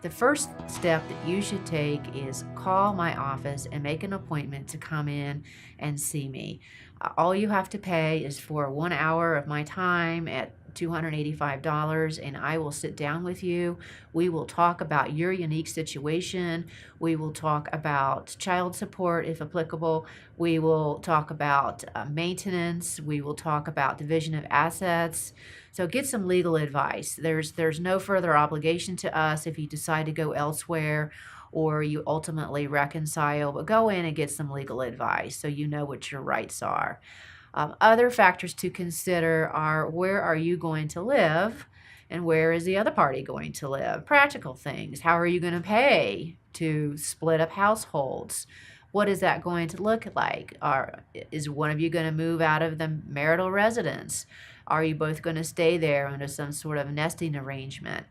The first step that you should take is call my office and make an appointment to come in and see me. All you have to pay is for 1 hour of my time at $285, and I will sit down with you. We will talk about your unique situation. We will talk about child support if applicable. We will talk about maintenance. We will talk about division of assets. So get some legal advice. There's no further obligation to us if you decide to go elsewhere or you ultimately reconcile, but go in and get some legal advice so you know what your rights are. Other factors to consider are, where are you going to live and where is the other party going to live? Practical things. How are you going to pay to split up households? What is that going to look like? Is one of you going to move out of the marital residence? Are you both going to stay there under some sort of nesting arrangement?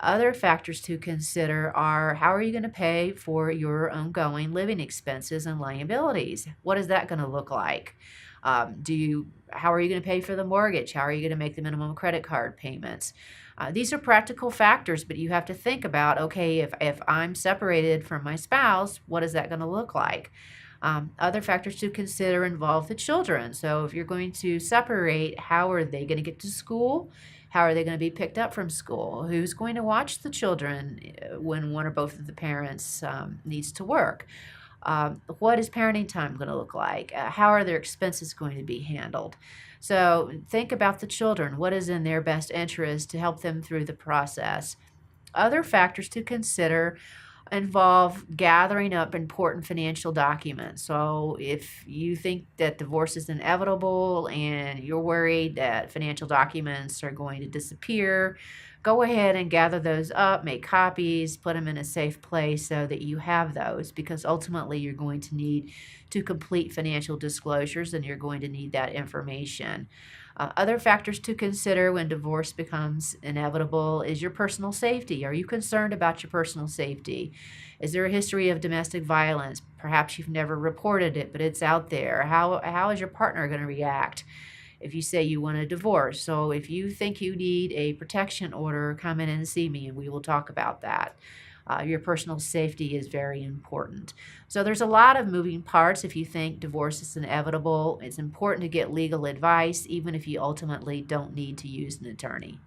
Other factors to consider are, how are you going to pay for your ongoing living expenses and liabilities? What is that going to look like? How are you going to pay for the mortgage? How are you going to make the minimum credit card payments? These are practical factors, but you have to think about, okay, if I'm separated from my spouse, what is that going to look like? Other factors to consider involve the children. So if you're going to separate, how are they going to get to school? How are they going to be picked up from school? Who's going to watch the children when one or both of the parents needs to work? What is parenting time going to look like? How are their expenses going to be handled? So think about the children. What is in their best interest to help them through the process? Other factors to consider involve gathering up important financial documents. So if you think that divorce is inevitable and you're worried that financial documents are going to disappear, go ahead and gather those up, make copies, put them in a safe place so that you have those, because ultimately you're going to need to complete financial disclosures and you're going to need that information. Other factors to consider when divorce becomes inevitable is your personal safety. Are you concerned about your personal safety? Is there a history of domestic violence? Perhaps you've never reported it, but it's out there. How is your partner going to react if you say you want a divorce? So if you think you need a protection order, come in and see me and we will talk about that. Your personal safety is very important. So there's a lot of moving parts. If you think divorce is inevitable, it's important to get legal advice, even if you ultimately don't need to use an attorney.